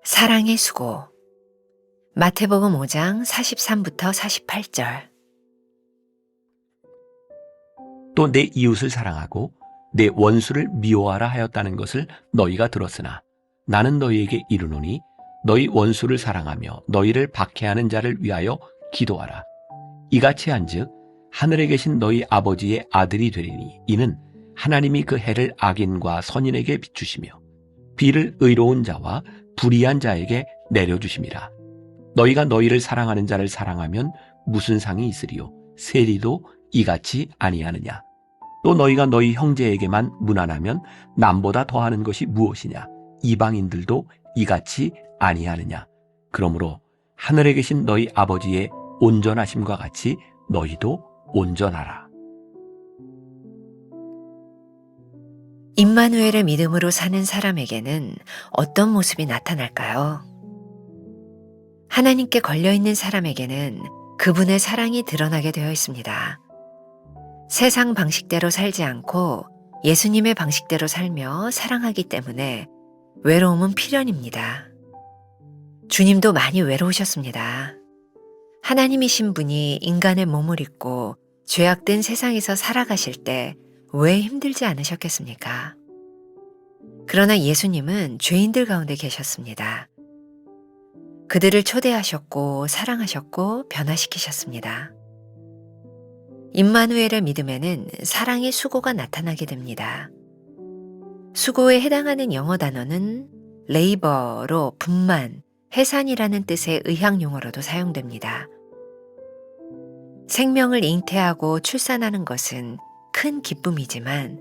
사랑의 수고. 마태복음 5장 43부터 48절. 또 내 이웃을 사랑하고 내 원수를 미워하라 하였다는 것을 너희가 들었으나 나는 너희에게 이르노니 너희 원수를 사랑하며 너희를 박해하는 자를 위하여 기도하라. 이같이 한즉 하늘에 계신 너희 아버지의 아들이 되리니 이는 하나님이 그 해를 악인과 선인에게 비추시며 비를 의로운 자와 불의한 자에게 내려주심이라. 너희가 너희를 사랑하는 자를 사랑하면 무슨 상이 있으리요? 세리도 이같이 아니하느냐? 또 너희가 너희 형제에게만 무난하면 남보다 더하는 것이 무엇이냐? 이방인들도 이같이 아니하느냐? 그러므로 하늘에 계신 너희 아버지의 온전하심과 같이 너희도 온전하라. 임마누엘의 믿음으로 사는 사람에게는 어떤 모습이 나타날까요? 하나님께 걸려있는 사람에게는 그분의 사랑이 드러나게 되어 있습니다. 세상 방식대로 살지 않고 예수님의 방식대로 살며 사랑하기 때문에 외로움은 필연입니다. 주님도 많이 외로우셨습니다. 하나님이신 분이 인간의 몸을 입고 죄악된 세상에서 살아가실 때 왜 힘들지 않으셨겠습니까? 그러나 예수님은 죄인들 가운데 계셨습니다. 그들을 초대하셨고 사랑하셨고 변화시키셨습니다. 임마누엘의 믿음에는 사랑의 수고가 나타나게 됩니다. 수고에 해당하는 영어 단어는 레이버로 분만, 해산이라는 뜻의 의학 용어로도 사용됩니다. 생명을 잉태하고 출산하는 것은 큰 기쁨이지만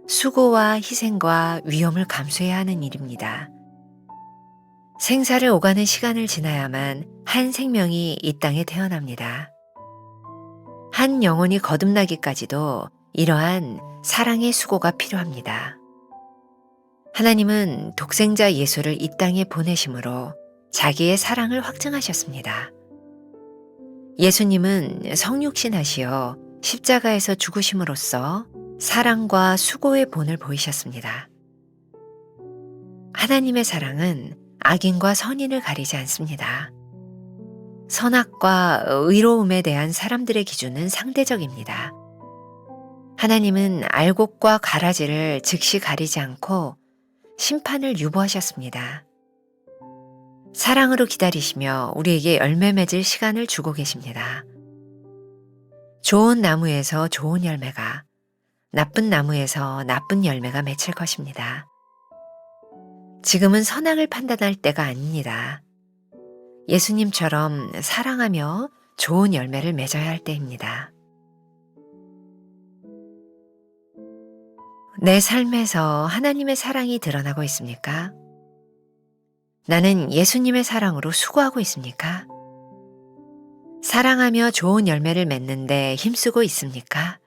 수고와 희생과 위험을 감수해야 하는 일입니다. 생사를 오가는 시간을 지나야만 한 생명이 이 땅에 태어납니다. 한 영혼이 거듭나기까지도 이러한 사랑의 수고가 필요합니다. 하나님은 독생자 예수를 이 땅에 보내심으로 자기의 사랑을 확증하셨습니다. 예수님은 성육신하시어 십자가에서 죽으심으로써 사랑과 수고의 본을 보이셨습니다. 하나님의 사랑은 악인과 선인을 가리지 않습니다. 선악과 의로움에 대한 사람들의 기준은 상대적입니다. 하나님은 알곡과 가라지를 즉시 가리지 않고 심판을 유보하셨습니다. 사랑으로 기다리시며 우리에게 열매 맺을 시간을 주고 계십니다. 좋은 나무에서 좋은 열매가, 나쁜 나무에서 나쁜 열매가 맺힐 것입니다. 지금은 선악을 판단할 때가 아닙니다. 예수님처럼 사랑하며 좋은 열매를 맺어야 할 때입니다. 내 삶에서 하나님의 사랑이 드러나고 있습니까? 나는 예수님의 사랑으로 수고하고 있습니까? 사랑하며 좋은 열매를 맺는데 힘쓰고 있습니까?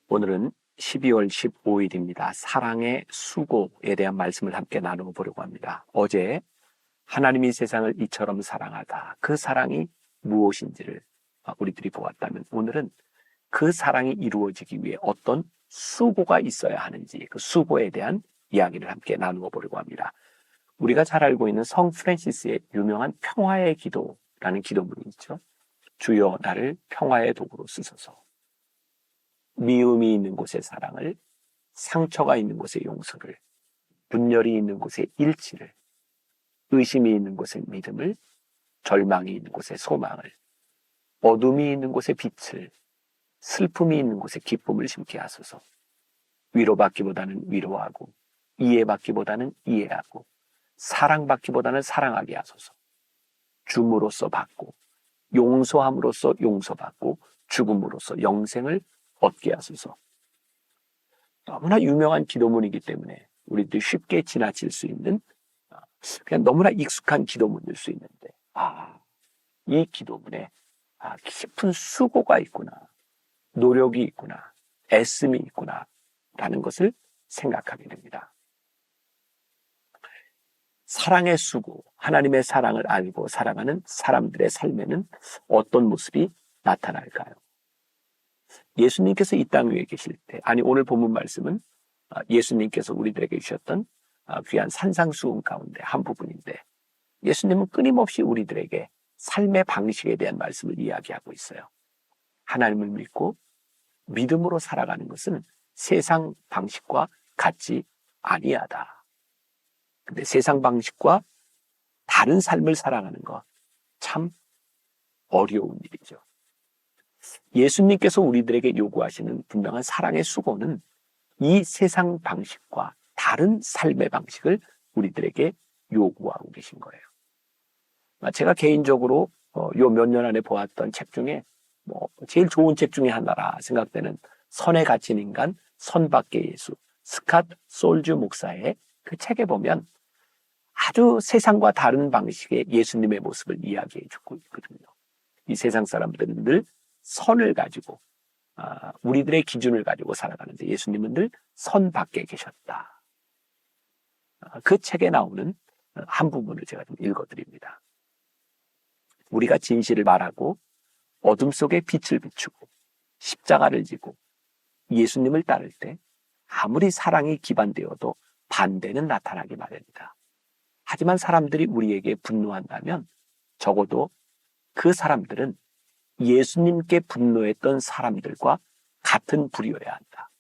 오늘은 12월 15일입니다. 사랑의 수고에 대한 말씀을 함께 나누어 보려고 합니다. 어제 하나님이 세상을 이처럼 사랑하다. 그 사랑이 무엇인지를 우리들이 보았다면 오늘은 그 사랑이 이루어지기 위해 어떤 수고가 있어야 하는지 그 수고에 대한 이야기를 함께 나누어 보려고 합니다. 우리가 잘 알고 있는 성 프란시스의 유명한 평화의 기도라는 기도문이 있죠. 주여 나를 평화의 도구로 쓰소서. 미움이 있는 곳에 사랑을, 상처가 있는 곳에 용서를, 분열이 있는 곳에 일치를, 의심이 있는 곳에 믿음을, 절망이 있는 곳에 소망을, 어둠이 있는 곳에 빛을, 슬픔이 있는 곳에 기쁨을 심게 하소서. 위로받기보다는 위로하고, 이해받기보다는 이해하고, 사랑받기보다는 사랑하게 하소서. 줌으로써 받고, 용서함으로써 용서받고, 죽음으로써 영생을 얻게 하소서. 너무나 유명한 기도문이기 때문에 우리들이 쉽게 지나칠 수 있는 그냥 너무나 익숙한 기도문일 수 있는데 이 기도문에 깊은 수고가 있구나, 노력이 있구나, 애씀이 있구나 라는 것을 생각하게 됩니다. 사랑의 수고, 하나님의 사랑을 알고 사랑하는 사람들의 삶에는 어떤 모습이 나타날까요? 예수님께서 이 땅 위에 계실 때, 아니 오늘 본문 말씀은 예수님께서 우리들에게 주셨던 귀한 산상수훈 가운데 한 부분인데, 예수님은 끊임없이 우리들에게 삶의 방식에 대한 말씀을 이야기하고 있어요. 하나님을 믿고 믿음으로 살아가는 것은 세상 방식과 같지 아니하다. 근데 세상 방식과 다른 삶을 살아가는 것 참 어려운 일이죠. 예수님께서 우리들에게 요구하시는 분명한 사랑의 수고는 이 세상 방식과 다른 삶의 방식을 우리들에게 요구하고 계신 거예요. 제가 개인적으로 요 몇 년 안에 보았던 책 중에 제일 좋은 책 중에 하나라 생각되는 선에 갇힌 인간, 선 밖의 예수, 스캇 솔주 목사의 그 책에 보면 아주 세상과 다른 방식의 예수님의 모습을 이야기해 주고 있거든요. 이 세상 사람들은 늘 선을 가지고 우리들의 기준을 가지고 살아가는데 예수님은 늘 선 밖에 계셨다. 그 책에 나오는 한 부분을 제가 좀 읽어드립니다. 우리가 진실을 말하고 어둠 속에 빛을 비추고 십자가를 지고 예수님을 따를 때 아무리 사랑이 기반되어도 반대는 나타나기 마련이다. 하지만 사람들이 우리에게 분노한다면 적어도 그 사람들은 예수님께 분노했던 사람들과 같은 부류여야 한다.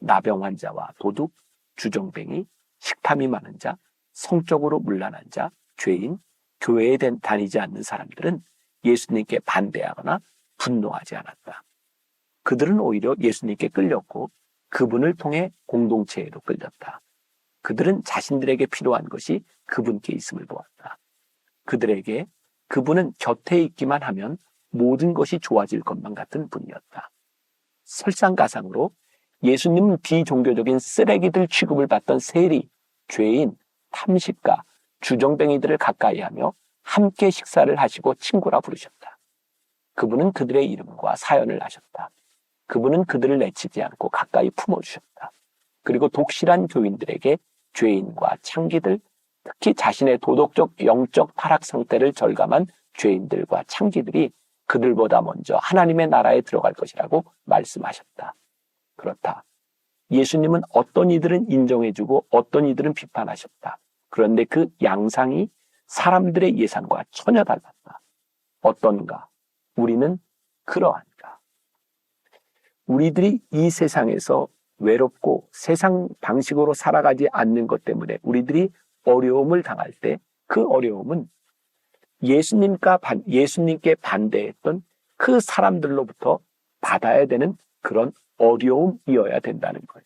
나병 환자와 도둑, 주정뱅이, 식탐이 많은 자, 성적으로 문란한 자, 죄인, 교회에 다니지 않는 사람들은 예수님께 반대하거나 분노하지 않았다. 그들은 오히려 예수님께 끌렸고 그분을 통해 공동체에도 끌렸다. 그들은 자신들에게 필요한 것이 그분께 있음을 보았다. 그들에게 그분은 곁에 있기만 하면 모든 것이 좋아질 것만 같은 분이었다. 설상가상으로 예수님은 비종교적인 쓰레기들 취급을 받던 세리, 죄인, 탐식가, 주정뱅이들을 가까이 하며 함께 식사를 하시고 친구라 부르셨다. 그분은 그들의 이름과 사연을 아셨다. 그분은 그들을 내치지 않고 가까이 품어주셨다. 그리고 독실한 교인들에게 죄인과 창기들, 특히 자신의 도덕적, 영적 타락 상태를 절감한 죄인들과 창기들이 그들보다 먼저 하나님의 나라에 들어갈 것이라고 말씀하셨다. 그렇다. 예수님은 어떤 이들은 인정해주고 어떤 이들은 비판하셨다. 그런데 그 양상이 사람들의 예상과 전혀 달랐다. 어떤가? 우리는 그러한가? 우리들이 이 세상에서 외롭고 세상 방식으로 살아가지 않는 것 때문에 우리들이 어려움을 당할 때 그 어려움은 예수님께 반대했던 그 사람들로부터 받아야 되는 그런 어려움이어야 된다는 거예요.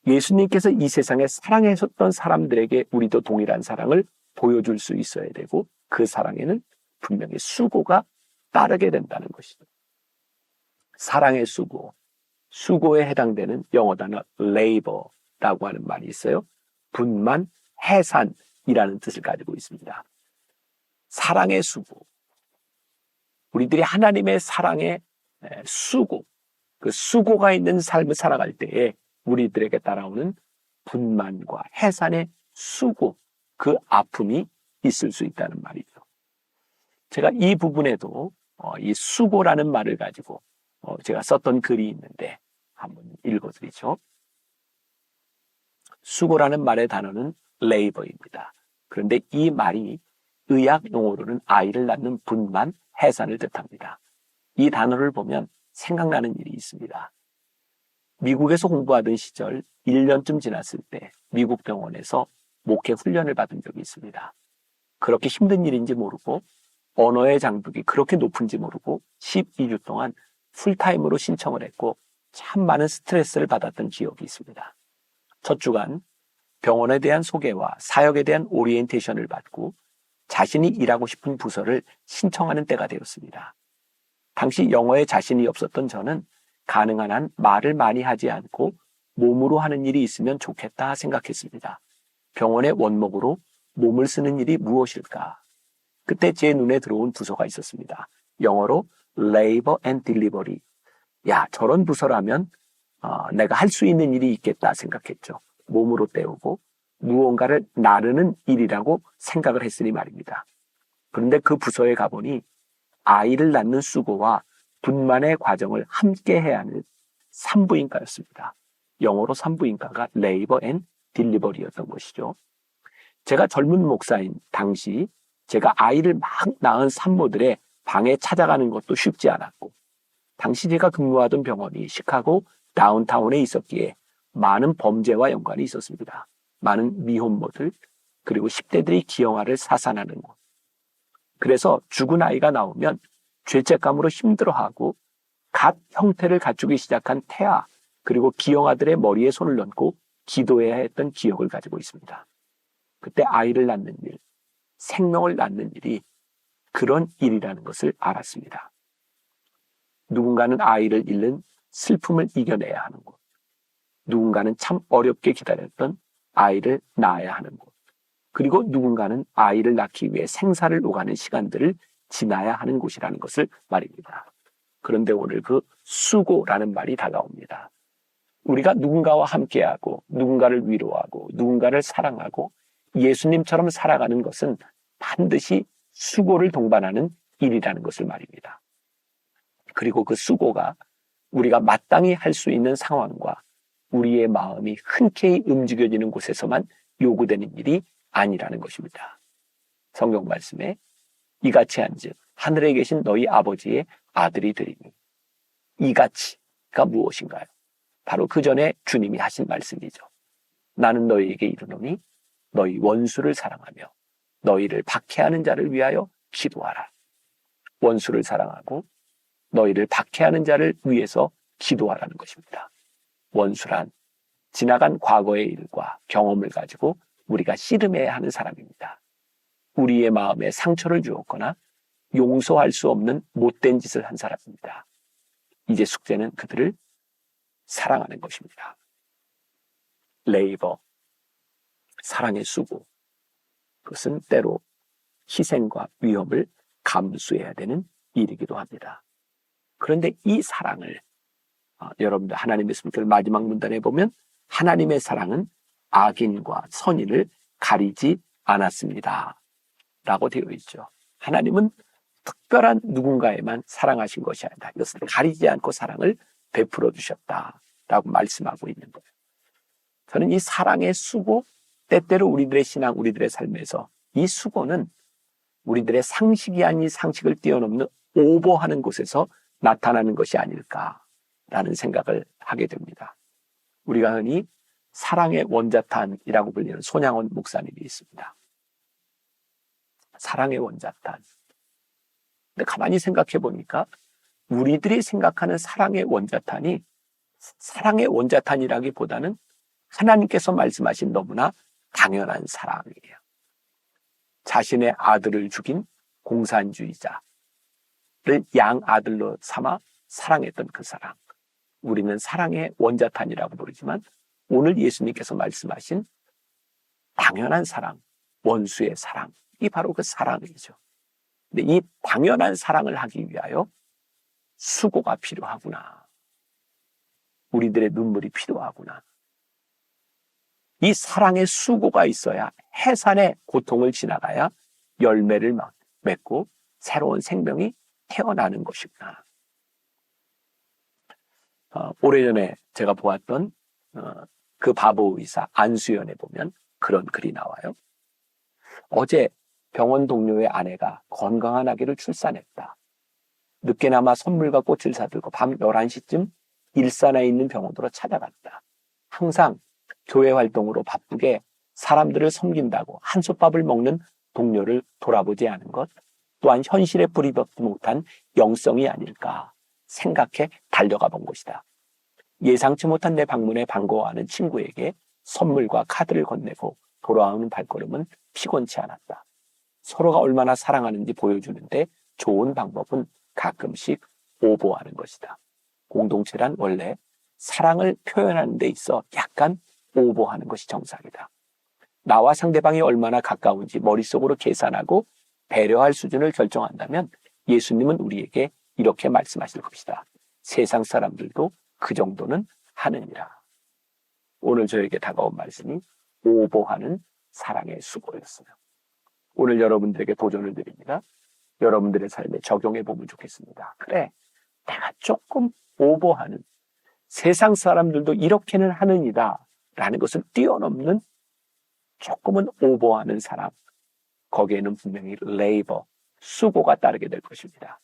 예수님께서 이 세상에 사랑하셨던 사람들에게 우리도 동일한 사랑을 보여줄 수 있어야 되고 그 사랑에는 분명히 수고가 따르게 된다는 것이죠. 사랑의 수고, 수고에 해당되는 영어 단어 labor라고 하는 말이 있어요. 분만, 해산이라는 뜻을 가지고 있습니다. 사랑의 수고, 우리들이 하나님의 사랑의 수고, 그 수고가 있는 삶을 살아갈 때에 우리들에게 따라오는 분만과 해산의 수고, 그 아픔이 있을 수 있다는 말이죠. 제가 이 부분에도 이 수고라는 말을 가지고 제가 썼던 글이 있는데 한번 읽어드리죠. 수고라는 말의 단어는 labor입니다. 그런데 이 말이 의학 용어로는 아이를 낳는 분만, 해산을 뜻합니다. 이 단어를 보면 생각나는 일이 있습니다. 미국에서 공부하던 시절 1년쯤 지났을 때 미국 병원에서 목회 훈련을 받은 적이 있습니다. 그렇게 힘든 일인지 모르고 언어의 장벽이 그렇게 높은지 모르고 12주 동안 풀타임으로 신청을 했고 참 많은 스트레스를 받았던 기억이 있습니다. 첫 주간 병원에 대한 소개와 사역에 대한 오리엔테이션을 받고 자신이 일하고 싶은 부서를 신청하는 때가 되었습니다. 당시 영어에 자신이 없었던 저는 가능한 한 말을 많이 하지 않고 몸으로 하는 일이 있으면 좋겠다 생각했습니다. 병원의 원목으로 몸을 쓰는 일이 무엇일까? 그때 제 눈에 들어온 부서가 있었습니다. 영어로 Labor and Delivery. 야, 저런 부서라면 내가 할 수 있는 일이 있겠다 생각했죠. 몸으로 때우고 무언가를 나르는 일이라고 생각을 했으니 말입니다. 그런데 그 부서에 가보니 아이를 낳는 수고와 분만의 과정을 함께 해야 하는 산부인과였습니다. 영어로 산부인과가 레이버 앤 딜리버리였던 것이죠. 제가 젊은 목사인 당시 제가 아이를 막 낳은 산모들의 방에 찾아가는 것도 쉽지 않았고, 당시 제가 근무하던 병원이 시카고 다운타운에 있었기에 많은 범죄와 연관이 있었습니다. 많은 미혼모들, 그리고 10대들이 기형아를 사산하는 것. 그래서 죽은 아이가 나오면 죄책감으로 힘들어하고 갓 형태를 갖추기 시작한 태아, 그리고 기형아들의 머리에 손을 얹고 기도해야 했던 기억을 가지고 있습니다. 그때 아이를 낳는 일, 생명을 낳는 일이 그런 일이라는 것을 알았습니다. 누군가는 아이를 잃는 슬픔을 이겨내야 하는 곳, 누군가는 참 어렵게 기다렸던 아이를 낳아야 하는 곳, 그리고 누군가는 아이를 낳기 위해 생사를 오가는 시간들을 지나야 하는 곳이라는 것을 말입니다. 그런데 오늘 그 수고라는 말이 다가옵니다. 우리가 누군가와 함께하고 누군가를 위로하고 누군가를 사랑하고 예수님처럼 살아가는 것은 반드시 수고를 동반하는 일이라는 것을 말입니다. 그리고 그 수고가 우리가 마땅히 할 수 있는 상황과 우리의 마음이 흔쾌히 움직여지는 곳에서만 요구되는 일이 아니라는 것입니다. 성경 말씀에 이같이 한즉 하늘에 계신 너희 아버지의 아들이 되리니, 이같이가 무엇인가요? 바로 그 전에 주님이 하신 말씀이죠. 나는 너희에게 이르노니 너희 원수를 사랑하며 너희를 박해하는 자를 위하여 기도하라. 원수를 사랑하고 너희를 박해하는 자를 위해서 기도하라는 것입니다. 원수란 지나간 과거의 일과 경험을 가지고 우리가 씨름해야 하는 사람입니다. 우리의 마음에 상처를 주었거나 용서할 수 없는 못된 짓을 한 사람입니다. 이제 숙제는 그들을 사랑하는 것입니다. 레이버, 사랑의 수고, 그것은 때로 희생과 위험을 감수해야 되는 일이기도 합니다. 그런데 이 사랑을 여러분들 하나님의 말씀을 마지막 문단에 보면 하나님의 사랑은 악인과 선인을 가리지 않았습니다 라고 되어 있죠. 하나님은 특별한 누군가에만 사랑하신 것이 아니다. 이것을 가리지 않고 사랑을 베풀어 주셨다라고 말씀하고 있는 거예요. 저는 이 사랑의 수고, 때때로 우리들의 신앙, 우리들의 삶에서 이 수고는 우리들의 상식이 아닌 상식을 뛰어넘는 오버하는 곳에서 나타나는 것이 아닐까라는 생각을 하게 됩니다. 우리가 흔히 사랑의 원자탄이라고 불리는 손양원 목사님이 있습니다. 사랑의 원자탄. 근데 가만히 생각해 보니까 우리들이 생각하는 사랑의 원자탄이 사랑의 원자탄이라기보다는 하나님께서 말씀하신 너무나 당연한 사랑이에요. 자신의 아들을 죽인 공산주의자를 양아들로 삼아 사랑했던 그 사랑. 우리는 사랑의 원자탄이라고 부르지만 오늘 예수님께서 말씀하신 당연한 사랑, 원수의 사랑이 바로 그 사랑이죠. 근데 이 당연한 사랑을 하기 위하여 수고가 필요하구나. 우리들의 눈물이 필요하구나. 이 사랑의 수고가 있어야 해산의 고통을 지나가야 열매를 맺고 새로운 생명이 태어나는 것이구나. 오래전에 제가 보았던 그 바보 의사 안수연에 보면 그런 글이 나와요. 어제 병원 동료의 아내가 건강한 아기를 출산했다. 늦게나마 선물과 꽃을 사들고 밤 11시쯤 일산에 있는 병원으로 찾아갔다. 항상 교회 활동으로 바쁘게 사람들을 섬긴다고 한솥밥을 먹는 동료를 돌아보지 않은 것 또한 현실에 불이 붙지 못한 영성이 아닐까 생각해 달려가 본 것이다. 예상치 못한 내 방문에 반가워하는 친구에게 선물과 카드를 건네고 돌아오는 발걸음은 피곤치 않았다. 서로가 얼마나 사랑하는지 보여주는데 좋은 방법은 가끔씩 오버하는 것이다. 공동체란 원래 사랑을 표현하는 데 있어 약간 오버하는 것이 정상이다. 나와 상대방이 얼마나 가까운지 머릿속으로 계산하고 배려할 수준을 결정한다면 예수님은 우리에게 이렇게 말씀하실 것이다. 세상 사람들도 그 정도는 하느니라. 오늘 저에게 다가온 말씀이 오버하는 사랑의 수고였어요. 오늘 여러분들에게 도전을 드립니다. 여러분들의 삶에 적용해 보면 좋겠습니다. 그래, 내가 조금 오버하는, 세상 사람들도 이렇게는 하느니라 라는 것을 뛰어넘는 조금은 오버하는 사람, 거기에는 분명히 레이버, 수고가 따르게 될 것입니다.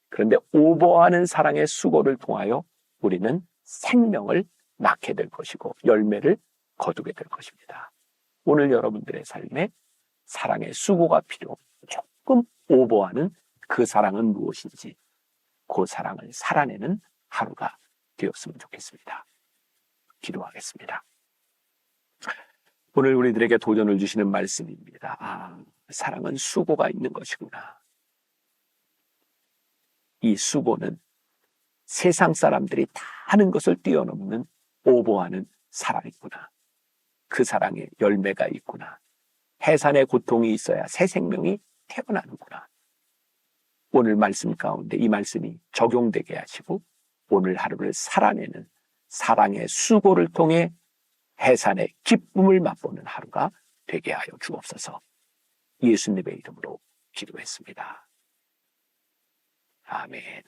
그런데 오버하는 사랑의 수고를 통하여 우리는 생명을 낳게 될 것이고 열매를 거두게 될 것입니다. 오늘 여러분들의 삶에 사랑의 수고가 필요, 조금 오버하는 그 사랑은 무엇인지 그 사랑을 살아내는 하루가 되었으면 좋겠습니다. 기도하겠습니다. 오늘 우리들에게 도전을 주시는 말씀입니다. 사랑은 수고가 있는 것이구나. 이 수고는 세상 사람들이 다 하는 것을 뛰어넘는 오버하는 사랑이구나. 그 사랑에 열매가 있구나. 해산의 고통이 있어야 새 생명이 태어나는구나. 오늘 말씀 가운데 이 말씀이 적용되게 하시고 오늘 하루를 살아내는 사랑의 수고를 통해 해산의 기쁨을 맛보는 하루가 되게 하여 주옵소서. 예수님의 이름으로 기도했습니다. 아멘.